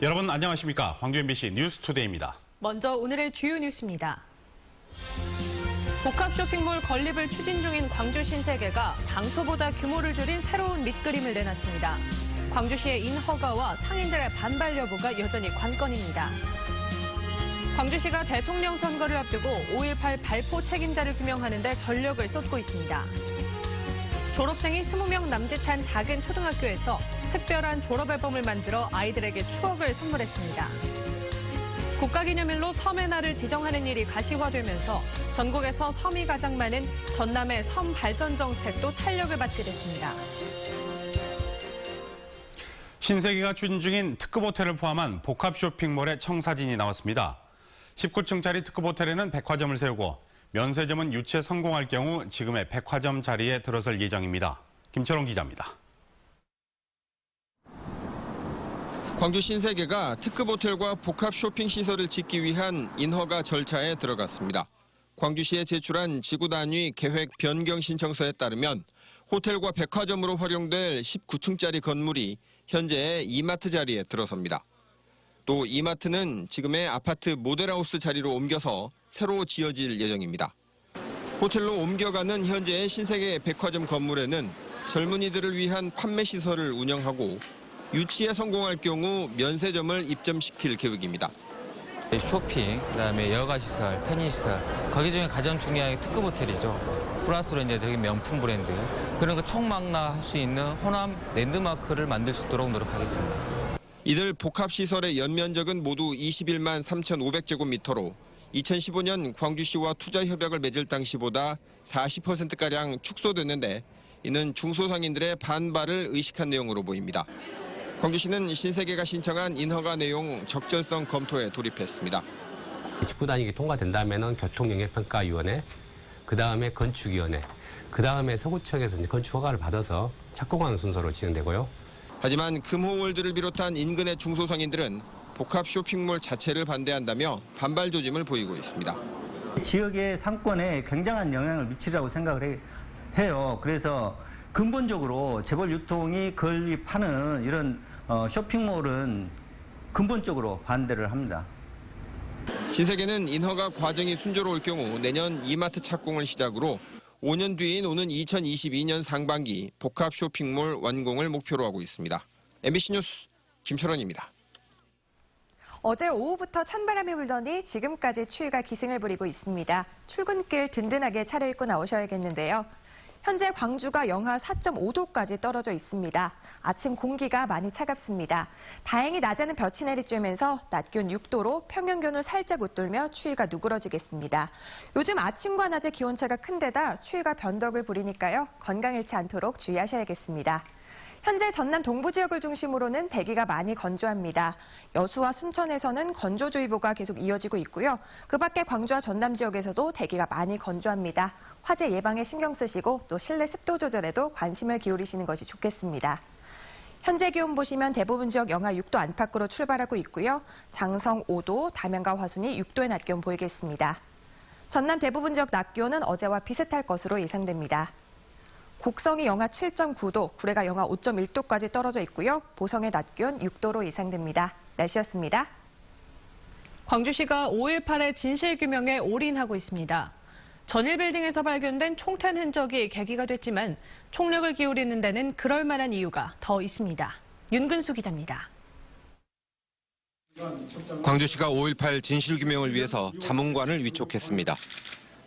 여러분 안녕하십니까? 광주 MBC 뉴스투데이입니다. 먼저 오늘의 주요 뉴스입니다. 복합 쇼핑몰 건립을 추진 중인 광주 신세계가 당초보다 규모를 줄인 새로운 밑그림을 내놨습니다. 광주시의 인허가와 상인들의 반발 여부가 여전히 관건입니다. 광주시가 대통령 선거를 앞두고 5.18 발포 책임자를 규명하는 데 전력을 쏟고 있습니다. 졸업생이 20명 남짓한 작은 초등학교에서 특별한 졸업 앨범을 만들어 아이들에게 추억을 선물했습니다. 국가기념일로 섬의 날을 지정하는 일이 가시화되면서 전국에서 섬이 가장 많은 전남의 섬 발전 정책도 탄력을 받게 됐습니다. 신세계가 추진 중인 특급 호텔을 포함한 복합 쇼핑몰의 청사진이 나왔습니다. 19층짜리 특급 호텔에는 백화점을 세우고 면세점은 유치에 성공할 경우 지금의 백화점 자리에 들어설 예정입니다. 김철원 기자입니다. 광주 신세계가 특급 호텔과 복합 쇼핑 시설을 짓기 위한 인허가 절차에 들어갔습니다. 광주시에 제출한 지구 단위 계획 변경 신청서에 따르면 호텔과 백화점으로 활용될 19층짜리 건물이 현재의 이마트 자리에 들어섭니다. 또 이마트는 지금의 아파트 모델하우스 자리로 옮겨서 새로 지어질 예정입니다. 호텔로 옮겨가는 현재의 신세계 백화점 건물에는 젊은이들을 위한 판매 시설을 운영하고 유치에 성공할 경우 면세점을 입점시킬 계획입니다. 쇼핑, 그다음에 여가시설, 편의시설, 거기 중에 가장 중요한 게 특급 호텔이죠. 플러스로 이제 저기 명품 브랜드, 그런 거 총망라할 수 있는 호남 랜드마크를 만들 수 있도록 노력하겠습니다. 이들 복합시설의 연면적은 모두 21만 3,500제곱미터로 2015년 광주시와 투자협약을 맺을 당시보다 40%가량 축소됐는데 이는 중소상인들의 반발을 의식한 내용으로 보입니다. 광주시는 신세계가 신청한 인허가 내용 적절성 검토에 돌입했습니다. 직구 단위가 통과된다면 교통영향평가위원회, 그다음에 건축위원회, 그다음에 서구청에서 건축 허가를 받아서 착공하는 순서로 진행되고요. 하지만 금호월드를 비롯한 인근의 중소상인들은 복합 쇼핑몰 자체를 반대한다며 반발 조짐을 보이고 있습니다. 지역의 상권에 굉장한 영향을 미치리라고 생각을 해요. 그래서 근본적으로 재벌 유통이 건립하는 이런 쇼핑몰은 근본적으로 반대를 합니다. 신세계는 인허가 과정이 순조로울 경우 내년 이마트 착공을 시작으로 5년 뒤인 오는 2022년 상반기 복합 쇼핑몰 완공을 목표로 하고 있습니다. MBC 뉴스 김철원입니다. 어제 오후부터 찬바람이 불더니 지금까지 추위가 기승을 부리고 있습니다. 출근길 든든하게 차려입고 나오셔야겠는데요. 현재 광주가 영하 4.5도까지 떨어져 있습니다. 아침 공기가 많이 차갑습니다. 다행히 낮에는 볕이 내리쬐면서 낮 기온 6도로 평년 기온을 살짝 웃돌며 추위가 누그러지겠습니다. 요즘 아침과 낮의 기온차가 큰 데다 추위가 변덕을 부리니까요. 건강 잃지 않도록 주의하셔야겠습니다. 현재 전남 동부 지역을 중심으로는 대기가 많이 건조합니다. 여수와 순천에서는 건조주의보가 계속 이어지고 있고요. 그 밖에 광주와 전남 지역에서도 대기가 많이 건조합니다. 화재 예방에 신경 쓰시고 또 실내 습도 조절에도 관심을 기울이시는 것이 좋겠습니다. 현재 기온 보시면 대부분 지역 영하 6도 안팎으로 출발하고 있고요. 장성 5도, 담양과 화순이 6도의 낮 기온 보이겠습니다. 전남 대부분 지역 낮 기온은 어제와 비슷할 것으로 예상됩니다. 곡성이 영하 7.9도, 구례가 영하 5.1도까지 떨어져 있고요. 보성의 낮 기온 6도로 예상됩니다. 날씨였습니다. 광주시가 5.18의 진실규명에 올인하고 있습니다. 전일 빌딩에서 발견된 총탄 흔적이 계기가 됐지만 총력을 기울이는 데는 그럴 만한 이유가 더 있습니다. 윤근수 기자입니다. 광주시가 5.18 진실규명을 위해서 자문관을 위촉했습니다.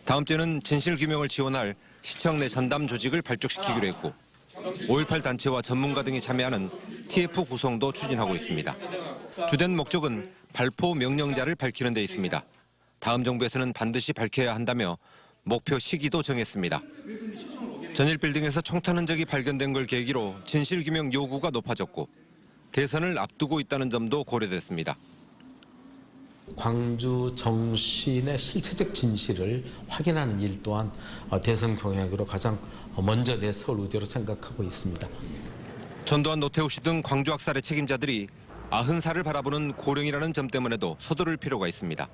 다음 주에는 진실규명을 지원할 시청 내 전담 조직을 발족시키기로 했고 5.18 단체와 전문가 등이 참여하는 TF 구성도 추진하고 있습니다. 주된 목적은 발포 명령자를 밝히는 데 있습니다. 다음 정부에서는 반드시 밝혀야 한다며 목표 시기도 정했습니다. 전일 빌딩에서 총탄 흔적이 발견된 걸 계기로 진실규명 요구가 높아졌고 대선을 앞두고 있다는 점도 고려됐습니다. 광주 정신의 실체적 진실을 확인하는 일 또한 대선 공약으로 가장 먼저 내 서울 의제로 생각하고 있습니다. 전두환, 노태우 씨 등 광주 학살의 책임자들이 90살을 바라보는 고령이라는 점 때문에도 서두를 필요가 있습니다.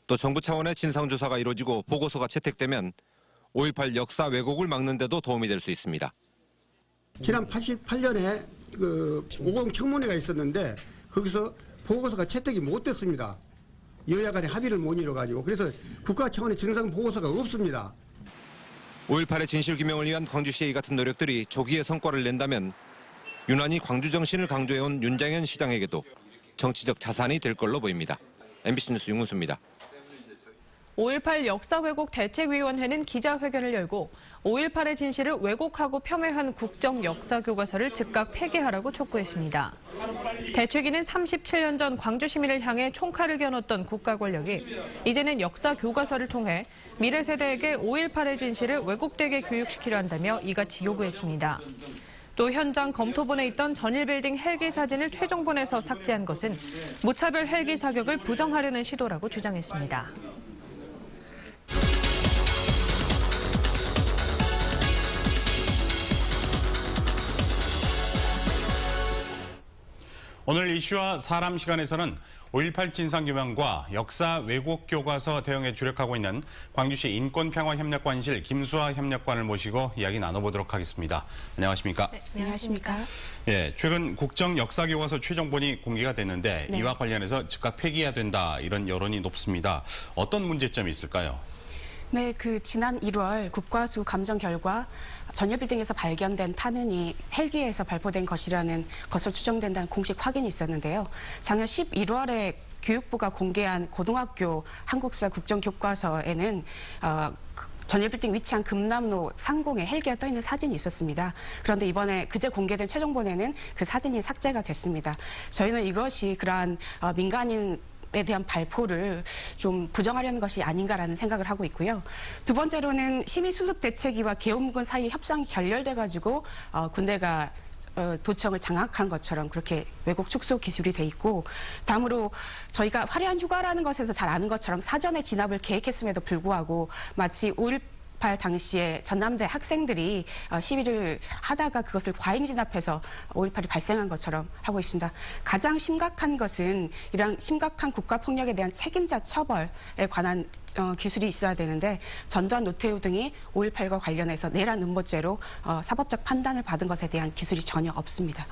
또 정부 차원의 진상조사가 이루어지고 보고서가 채택되면 5.18 역사 왜곡을 막는 데도 도움이 될 수 있습니다. 지난 88년에 50 청문회가 있었는데 거기서 보고서가 채택이 못 됐습니다. 여야 간의 합의를 못 이뤄가지고. 그래서 국가 차원의 진상 보고서가 없습니다. 5.18의 진실규명을 위한 광주시의 이 같은 노력들이 조기에 성과를 낸다면 유난히 광주 정신을 강조해온 윤장현 시장에게도 정치적 자산이 될 걸로 보입니다. MBC 뉴스 윤문수입니다. 5.18 역사왜곡 대책위원회는 기자회견을 열고 5.18의 진실을 왜곡하고 폄훼한 국정 역사교과서를 즉각 폐기하라고 촉구했습니다. 대책위는 37년 전 광주 시민을 향해 총칼을 겨눴던 국가 권력이 이제는 역사교과서를 통해 미래 세대에게 5.18의 진실을 왜곡되게 교육시키려 한다며 이같이 요구했습니다. 또 현장 검토본에 있던 전일빌딩 헬기 사진을 최종본에서 삭제한 것은 무차별 헬기 사격을 부정하려는 시도라고 주장했습니다. 오늘 이슈와 사람 시간에서는 5.18 진상규명과 역사 왜곡 교과서 대응에 주력하고 있는 광주시 인권평화협력관실 김수아 협력관을 모시고 이야기 나눠보도록 하겠습니다. 안녕하십니까? 네, 안녕하십니까? 예, 최근 국정 역사 교과서 최종본이 공개가 됐는데 네. 이와 관련해서 즉각 폐기해야 된다 이런 여론이 높습니다. 어떤 문제점이 있을까요? 네, 지난 1월 국과수 감정 결과 전일빌딩에서 발견된 탄흔이 헬기에서 발포된 것이라는 것으로 추정된다는 공식 확인이 있었는데요. 작년 11월에 교육부가 공개한 고등학교 한국사 국정교과서에는 전일빌딩 위치한 금남로 상공에 헬기가 떠 있는 사진이 있었습니다. 그런데 이번에 그제 공개된 최종본에는 그 사진이 삭제가 됐습니다. 저희는 이것이 그러한 민간인에 대한 발포를 좀 부정하려는 것이 아닌가라는 생각을 하고 있고요. 두 번째로는 시민수습대책위와 계엄군 사이 협상이 결렬돼가지고 군대가 도청을 장악한 것처럼 그렇게 왜곡 축소 기술이 돼 있고, 다음으로 저희가 화려한 휴가라는 것에서 잘 아는 것처럼 사전에 진압을 계획했음에도 불구하고 마치 5.18 당시에 전남대 학생들이 시위를 하다가 그것을 과잉 진압해서 5.18이 발생한 것처럼 하고 있습니다. 가장 심각한 것은 이러한 심각한 국가폭력에 대한 책임자 처벌에 관한 기술이 있어야 되는데, 전두환, 노태우 등이 5.18과 관련해서 내란 음모죄로 사법적 판단을 받은 것에 대한 기술이 전혀 없습니다.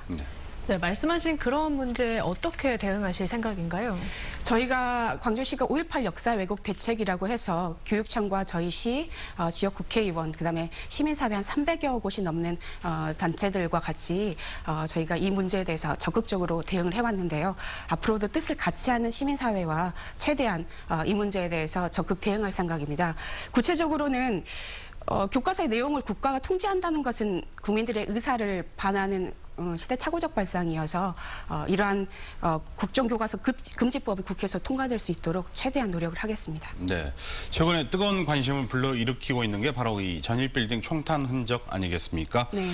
네, 말씀하신 그런 문제에 어떻게 대응하실 생각인가요? 저희가 광주시가 5.18 역사 왜곡 대책이라고 해서 교육청과 저희 시, 지역 국회의원, 그다음에 시민사회 한 300여 곳이 넘는 단체들과 같이 저희가 이 문제에 대해서 적극적으로 대응을 해왔는데요. 앞으로도 뜻을 같이 하는 시민사회와 최대한 이 문제에 대해서 적극 대응할 생각입니다. 구체적으로는 교과서의 내용을 국가가 통제한다는 것은 국민들의 의사를 반하는 시대착오적 발상이어서 이러한 국정교과서 금지법이 국회에서 통과될 수 있도록 최대한 노력을 하겠습니다. 네, 최근에 뜨거운 관심을 불러일으키고 있는 게 바로 이 전일빌딩 총탄 흔적 아니겠습니까? 네.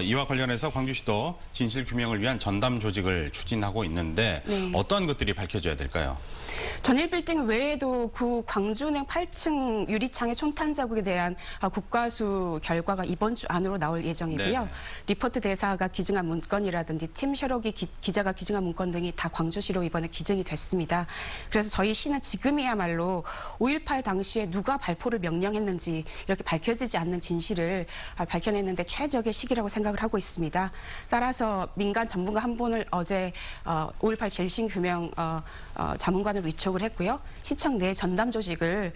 이와 관련해서 광주시도 진실규명을 위한 전담 조직을 추진하고 있는데 네. 어떠한 것들이 밝혀져야 될까요? 전일빌딩 외에도 광주은행 8층 유리창의 총탄 자국에 대한 국과수 결과가 이번 주 안으로 나올 예정이고요. 네. 리포트 대사가 기증한 문건이라든지 팀 셔록이 기자가 기증한 문건 등이 다 광주시로 이번에 기증이 됐습니다. 그래서 저희 시는 지금이야말로 5.18 당시에 누가 발포를 명령했는지 이렇게 밝혀지지 않는 진실을 밝혀냈는데 최적의 시기라고 생각을 하고 있습니다. 따라서 민간 전문가 한 분을 어제 5.18 진실규명 자문관으로 위촉을 했고요. 시청 내 전담 조직을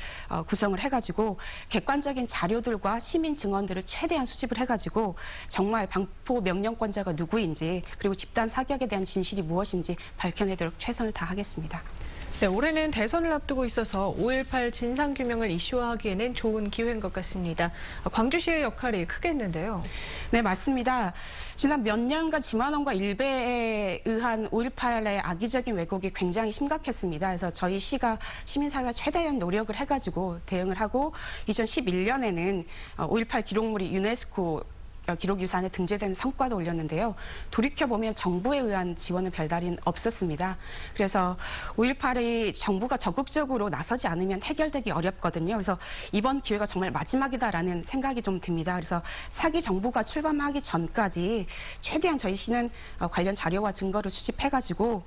구성을 해가지고 객관적인 자료들과 시민 증언들을 최대한 수집을 해가지고 정말 방포 명령권자가 누구인지, 그리고 집단 사격에 대한 진실이 무엇인지 밝혀내도록 최선을 다하겠습니다. 네, 올해는 대선을 앞두고 있어서 5.18 진상규명을 이슈화하기에는 좋은 기회인 것 같습니다. 광주시의 역할이 크겠는데요. 네, 맞습니다. 지난 몇 년간 지만원과 일베에 의한 5.18의 악의적인 왜곡이 굉장히 심각했습니다. 그래서 저희 시가 시민사회와 최대한 노력을 해가지고 대응을 하고 2011년에는 5.18 기록물이 유네스코 기록유산에 등재되는 성과도 올렸는데요. 돌이켜보면 정부에 의한 지원은 별다른 없었습니다. 그래서 5.18이 정부가 적극적으로 나서지 않으면 해결되기 어렵거든요. 그래서 이번 기회가 정말 마지막이다라는 생각이 좀 듭니다. 그래서 차기 정부가 출범하기 전까지 최대한 저희 시는 관련 자료와 증거를 수집해가지고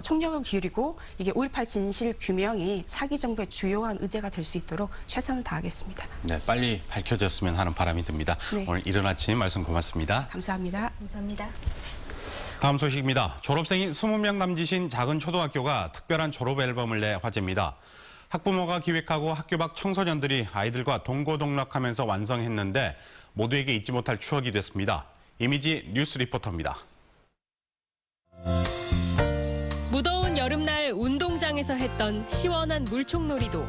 총력을 기울이고 이게 5.18 진실 규명이 차기 정부의 주요한 의제가 될 수 있도록 최선을 다하겠습니다. 네, 빨리 밝혀졌으면 하는 바람이 듭니다. 네. 오늘 이른 아침 말씀 고맙습니다. 감사합니다. 감사합니다. 다음 소식입니다. 졸업생이 20명 남짓인 작은 초등학교가 특별한 졸업 앨범을 내 화제입니다. 학부모가 기획하고 학교 밖 청소년들이 아이들과 동고동락하면서 완성했는데 모두에게 잊지 못할 추억이 됐습니다. 이미지 뉴스 리포터입니다. 무더운 여름날 운동장에서 했던 시원한 물총놀이도,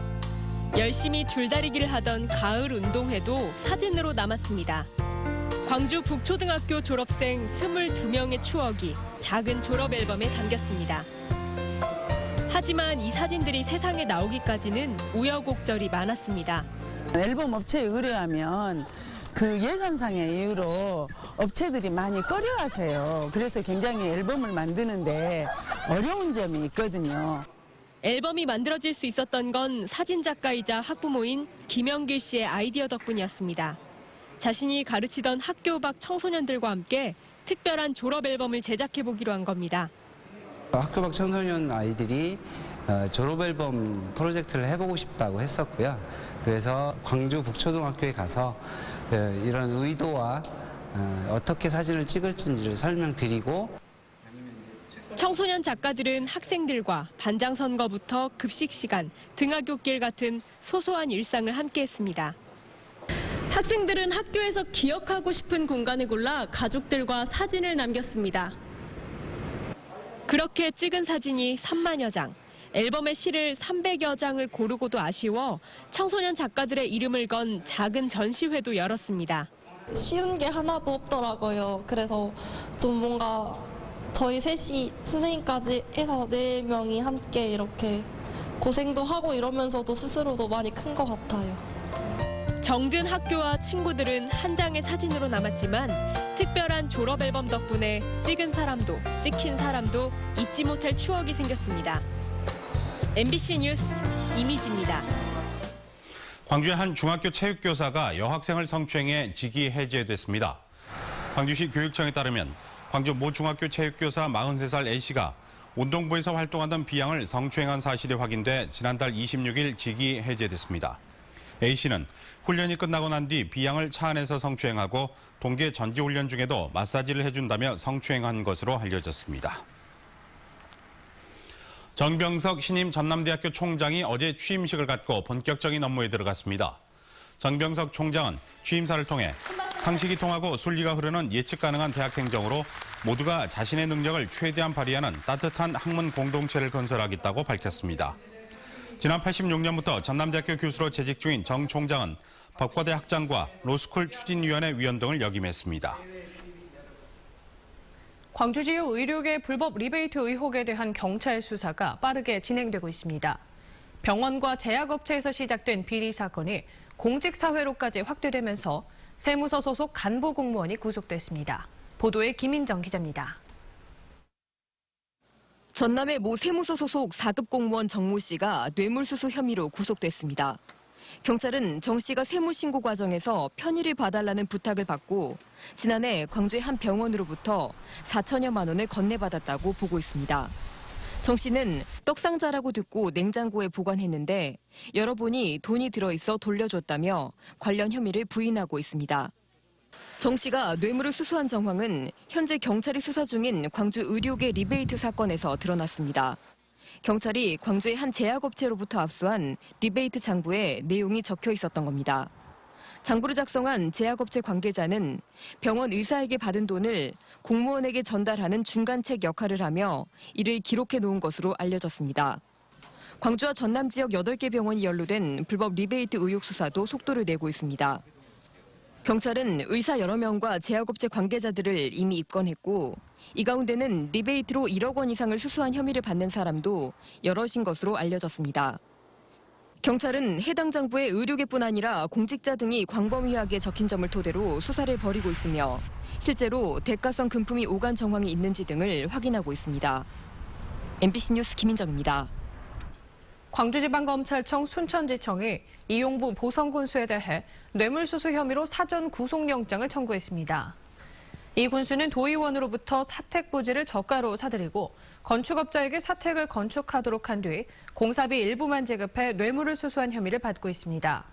열심히 줄다리기를 하던 가을 운동회도 사진으로 남았습니다. 광주 북초등학교 졸업생 22명의 추억이 작은 졸업 앨범에 담겼습니다. 하지만 이 사진들이 세상에 나오기까지는 우여곡절이 많았습니다. 앨범 업체에 의뢰하면 그 예산상의 이유로 업체들이 많이 꺼려하세요. 그래서 굉장히 앨범을 만드는데 어려운 점이 있거든요. 앨범이 만들어질 수 있었던 건 사진작가이자 학부모인 김영길 씨의 아이디어 덕분이었습니다. 자신이 가르치던 학교 밖 청소년들과 함께 특별한 졸업 앨범을 제작해보기로 한 겁니다. 학교 밖 청소년 아이들이 졸업 앨범 프로젝트를 해보고 싶다고 했었고요. 그래서 광주 북초등학교에 가서 이런 의도와 어떻게 사진을 찍을지를 설명드리고, 청소년 작가들은 학생들과 반장 선거부터 급식 시간, 등하굣길 같은 소소한 일상을 함께했습니다. 학생들은 학교에서 기억하고 싶은 공간을 골라 가족들과 사진을 남겼습니다. 그렇게 찍은 사진이 3만여 장, 앨범의 시를 300여 장을 고르고도 아쉬워 청소년 작가들의 이름을 건 작은 전시회도 열었습니다. 쉬운 게 하나도 없더라고요. 그래서 좀 뭔가 저희 셋이 선생님까지 해서 4명이 함께 이렇게 고생도 하고 이러면서도 스스로도 많이 큰 것 같아요. 정든 학교와 친구들은 한 장의 사진으로 남았지만 특별한 졸업 앨범 덕분에 찍은 사람도 찍힌 사람도 잊지 못할 추억이 생겼습니다. MBC 뉴스 이미지입니다. 광주의 한 중학교 체육교사가 여학생을 성추행해 직위 해제됐습니다. 광주시 교육청에 따르면 광주 모 중학교 체육교사 43살 A씨가 운동부에서 활동하던 B양을 성추행한 사실이 확인돼 지난달 26일 직위 해제됐습니다. A씨는 훈련이 끝나고 난 뒤 B양을 차 안에서 성추행하고 동계 전지훈련 중에도 마사지를 해준다며 성추행한 것으로 알려졌습니다. 정병석 신임 전남대학교 총장이 어제 취임식을 갖고 본격적인 업무에 들어갔습니다. 정병석 총장은 취임사를 통해 상식이 통하고 순리가 흐르는 예측 가능한 대학 행정으로 모두가 자신의 능력을 최대한 발휘하는 따뜻한 학문 공동체를 건설하겠다고 밝혔습니다. 지난 86년부터 전남대학교 교수로 재직 중인 정 총장은 법과대 학장과 로스쿨 추진위원회 위원 등을 역임했습니다. 광주지역 의료계 불법 리베이트 의혹에 대한 경찰 수사가 빠르게 진행되고 있습니다. 병원과 제약업체에서 시작된 비리 사건이 공직사회로까지 확대되면서 세무서 소속 간부 공무원이 구속됐습니다. 보도에 김인정 기자입니다. 전남의 모 세무서 소속 4급 공무원 정모 씨가 뇌물수수 혐의로 구속됐습니다. 경찰은 정 씨가 세무신고 과정에서 편의를 봐달라는 부탁을 받고 지난해 광주의 한 병원으로부터 4천여만 원을 건네받았다고 보고 있습니다. 정 씨는 떡상자라고 듣고 냉장고에 보관했는데 열어보니 돈이 들어있어 돌려줬다며 관련 혐의를 부인하고 있습니다. 정 씨가 뇌물을 수수한 정황은 현재 경찰이 수사 중인 광주 의료계 리베이트 사건에서 드러났습니다. 경찰이 광주의 한 제약업체로부터 압수한 리베이트 장부에 내용이 적혀 있었던 겁니다. 장부를 작성한 제약업체 관계자는 병원 의사에게 받은 돈을 공무원에게 전달하는 중간책 역할을 하며 이를 기록해 놓은 것으로 알려졌습니다. 광주와 전남 지역 8개 병원이 연루된 불법 리베이트 의혹 수사도 속도를 내고 있습니다. 경찰은 의사 여러 명과 제약업체 관계자들을 이미 입건했고 이 가운데는 리베이트로 1억 원 이상을 수수한 혐의를 받는 사람도 여럿인 것으로 알려졌습니다. 경찰은 해당 장부에 의료계뿐 아니라 공직자 등이 광범위하게 적힌 점을 토대로 수사를 벌이고 있으며 실제로 대가성 금품이 오간 정황이 있는지 등을 확인하고 있습니다. MBC 뉴스 김인정입니다. 광주지방검찰청 순천지청이 이용부 보성군수에 대해 뇌물수수 혐의로 사전 구속영장을 청구했습니다. 이 군수는 도의원으로부터 사택부지를 저가로 사들이고 건축업자에게 사택을 건축하도록 한 뒤 공사비 일부만 지급해 뇌물을 수수한 혐의를 받고 있습니다.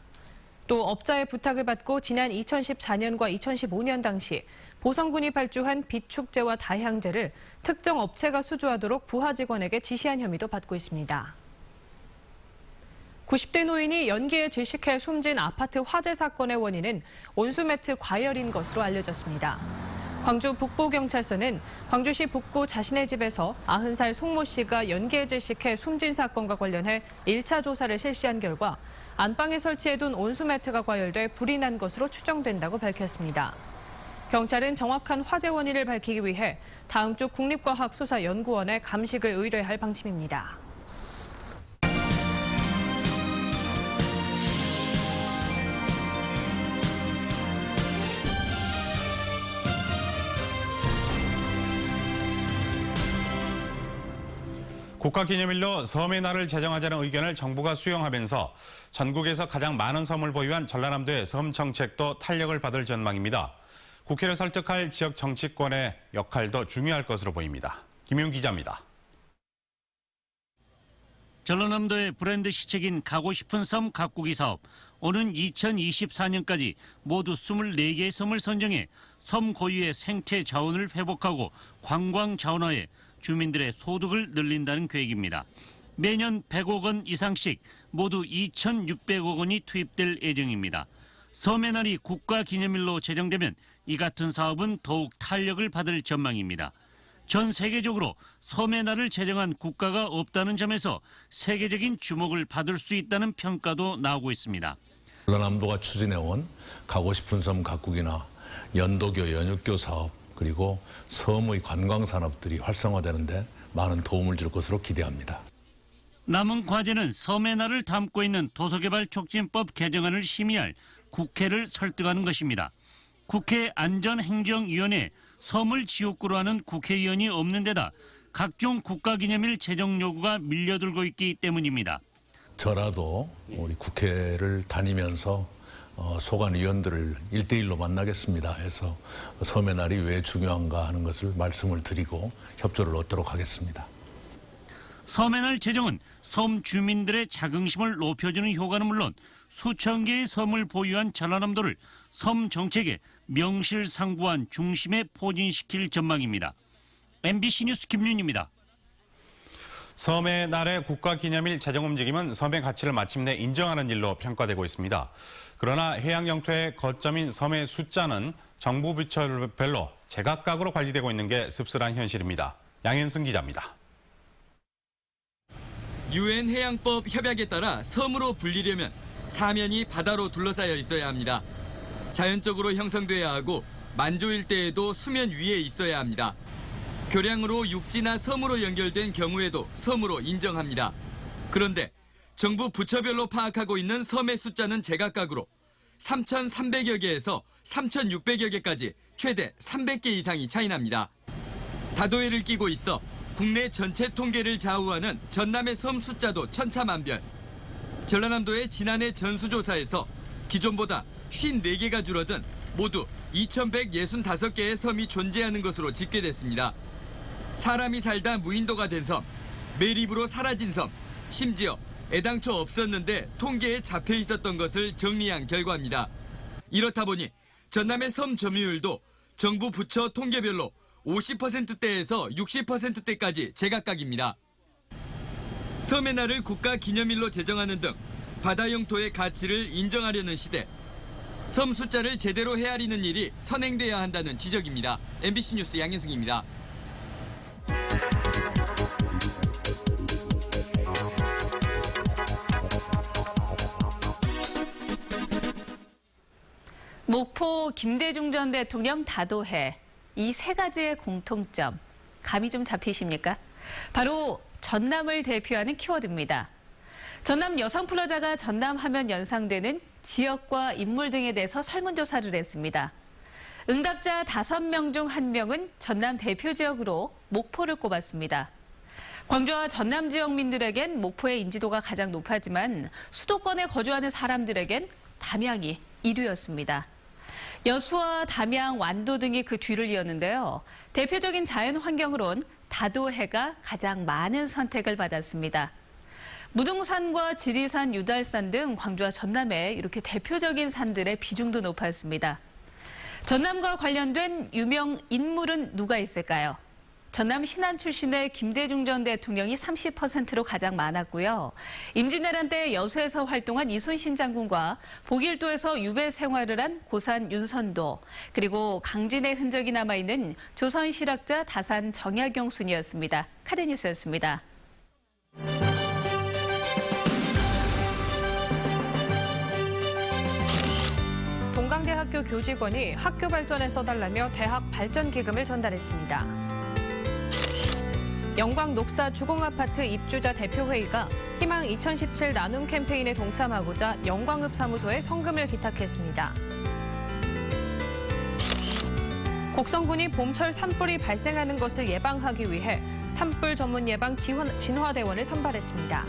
또 업자의 부탁을 받고 지난 2014년과 2015년 당시 보성군이 발주한 빛축제와 다향제를 특정 업체가 수주하도록 부하 직원에게 지시한 혐의도 받고 있습니다. 90대 노인이 연기에 질식해 숨진 아파트 화재 사건의 원인은 온수매트 과열인 것으로 알려졌습니다. 광주 북부경찰서는 광주시 북구 자신의 집에서 90살 송모 씨가 연기에 질식해 숨진 사건과 관련해 1차 조사를 실시한 결과 안방에 설치해둔 온수매트가 과열돼 불이 난 것으로 추정된다고 밝혔습니다. 경찰은 정확한 화재 원인을 밝히기 위해 다음 주 국립과학수사연구원에 감식을 의뢰할 방침입니다. 국가기념일로 섬의 날을 제정하자는 의견을 정부가 수용하면서 전국에서 가장 많은 섬을 보유한 전라남도의 섬 정책도 탄력을 받을 전망입니다. 국회를 설득할 지역 정치권의 역할도 중요할 것으로 보입니다. 김윤 기자입니다. 전라남도의 브랜드 시책인 가고 싶은 섬 가꾸기 사업. 오는 2024년까지 모두 24개의 섬을 선정해 섬 고유의 생태 자원을 회복하고 관광 자원화에 주민들의 소득을 늘린다는 계획입니다. 매년 100억 원 이상씩 모두 2,600억 원이 투입될 예정입니다. 섬의 날이 국가기념일로 제정되면 이 같은 사업은 더욱 탄력을 받을 전망입니다. 전 세계적으로 섬의 날을 제정한 국가가 없다는 점에서 세계적인 주목을 받을 수 있다는 평가도 나오고 있습니다. 전라남도가 추진해온 가고 싶은 섬 가꾸기나 연도교, 연육교 사업, 그리고 섬의 관광 산업들이 활성화되는데 많은 도움을 줄 것으로 기대합니다. 남은 과제는 섬의 날을 담고 있는 도서개발촉진법 개정안을 심의할 국회를 설득하는 것입니다. 국회 안전행정위원회에 섬을 지역구로 하는 국회의원이 없는 데다 각종 국가기념일 제정 요구가 밀려들고 있기 때문입니다. 저라도 우리 국회를 다니면서 소관 의원들을 1대1로 만나겠습니다 해서 섬의 날이 왜 중요한가 하는 것을 말씀을 드리고 협조를 얻도록 하겠습니다. 섬의 날 제정은 섬 주민들의 자긍심을 높여주는 효과는 물론 수천 개의 섬을 보유한 전라남도를 섬 정책의 명실상부한 중심에 포진시킬 전망입니다. MBC 뉴스 김윤입니다. 섬의 날의 국가기념일 제정 움직임은 섬의 가치를 마침내 인정하는 일로 평가되고 있습니다. 그러나 해양 영토의 거점인 섬의 숫자는 정부 부처별로 제각각으로 관리되고 있는 게 씁쓸한 현실입니다. 양현승 기자입니다. UN 해양법 협약에 따라 섬으로 불리려면 사면이 바다로 둘러싸여 있어야 합니다. 자연적으로 형성돼야 하고 만조 일대에도 수면 위에 있어야 합니다. 교량으로 육지나 섬으로 연결된 경우에도 섬으로 인정합니다. 그런데 정부 부처별로 파악하고 있는 섬의 숫자는 제각각으로 3,300여 개에서 3,600여 개까지 최대 300개 이상이 차이납니다. 다도해를 끼고 있어 국내 전체 통계를 좌우하는 전남의 섬 숫자도 천차만별. 전라남도의 지난해 전수조사에서 기존보다 54개가 줄어든 모두 2,165개의 섬이 존재하는 것으로 집계됐습니다. 사람이 살다 무인도가 된 섬, 매립으로 사라진 섬, 심지어 애당초 없었는데 통계에 잡혀 있었던 것을 정리한 결과입니다. 이렇다 보니 전남의 섬 점유율도 정부 부처 통계별로 50%대에서 60%대까지 제각각입니다. 섬의 날을 국가기념일로 제정하는 등 바다 영토의 가치를 인정하려는 시대. 섬 숫자를 제대로 헤아리는 일이 선행돼야 한다는 지적입니다. MBC 뉴스 양현승입니다. 목포 김대중 전 대통령 다도해. 이 세 가지의 공통점, 감이 좀 잡히십니까? 바로 전남을 대표하는 키워드입니다. 전남 여성플러자가 전남 하면 연상되는 지역과 인물 등에 대해서 설문조사를 했습니다. 응답자 5명 중 1명은 전남 대표 지역으로 목포를 꼽았습니다. 광주와 전남 지역민들에겐 목포의 인지도가 가장 높았지만 수도권에 거주하는 사람들에겐 담양이 1위였습니다. 여수와 담양, 완도 등이 그 뒤를 이었는데요. 대표적인 자연 환경으론 다도해가 가장 많은 선택을 받았습니다. 무등산과 지리산, 유달산 등 광주와 전남의 이렇게 대표적인 산들의 비중도 높았습니다. 전남과 관련된 유명 인물은 누가 있을까요? 전남 신안 출신의 김대중 전 대통령이 30%로 가장 많았고요. 임진왜란 때 여수에서 활동한 이순신 장군과 보길도에서 유배 생활을 한 고산 윤선도, 그리고 강진의 흔적이 남아있는 조선 실학자 다산 정약용 순이었습니다. 카드뉴스였습니다. 동강대학교 교직원이 학교 발전에 써달라며 대학 발전 기금을 전달했습니다. 영광 녹사 주공아파트 입주자 대표회의가 희망 2017 나눔 캠페인에 동참하고자 영광읍 사무소에 성금을 기탁했습니다. 곡성군이 봄철 산불이 발생하는 것을 예방하기 위해 산불 전문 예방 진화대원을 선발했습니다.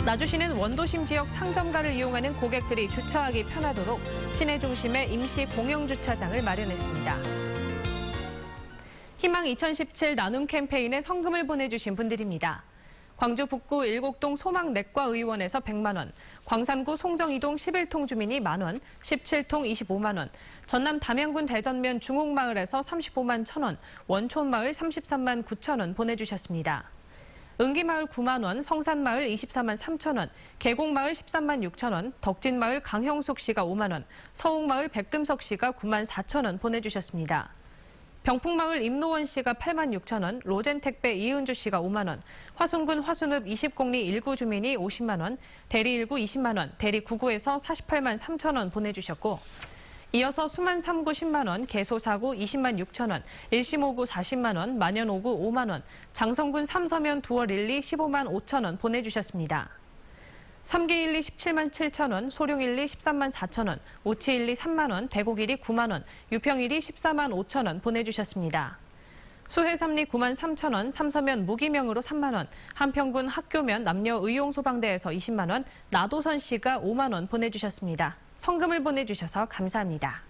나주시는 원도심 지역 상점가를 이용하는 고객들이 주차하기 편하도록 시내 중심에 임시 공영주차장을 마련했습니다. 희망 2017 나눔 캠페인에 성금을 보내주신 분들입니다. 광주 북구 일곡동 소망내과의원에서 100만 원, 광산구 송정이동 11통 주민이 만원, 17통 25만 원, 전남 담양군 대전면 중옥마을에서 35만 1,000원, 원촌마을 33만 9천 원 보내주셨습니다. 은기마을 9만 원, 성산마을 24만 3천 원, 계곡마을 13만 6천 원, 덕진마을 강형숙 씨가 5만 원, 서옥마을 백금석 씨가 9만 4천 원 보내주셨습니다. 병풍마을 임노원 씨가 8만 6천 원, 로젠택배 이은주 씨가 5만 원, 화순군 화순읍 20공리 1구 주민이 50만 원, 대리 1구 20만 원, 대리 9구에서 48만 3천 원 보내주셨고, 이어서 수만 3구 10만 원, 개소 4구 20만 6천 원, 일심 5구 40만 원, 만연 5구 5만 원, 장성군 삼서면 두월 1리 15만 5천 원 보내주셨습니다. 3기 1리 17만 7천 원, 소룡 1리 13만 4천 원, 오치 1리 3만 원, 대곡 1리 9만 원, 유평 1리 14만 5천 원 보내주셨습니다. 수해 3리 9만 3천 원, 삼서면 무기명으로 3만 원, 한평군 학교면 남녀 의용소방대에서 20만 원, 나도선 씨가 5만 원 보내주셨습니다. 성금을 보내주셔서 감사합니다.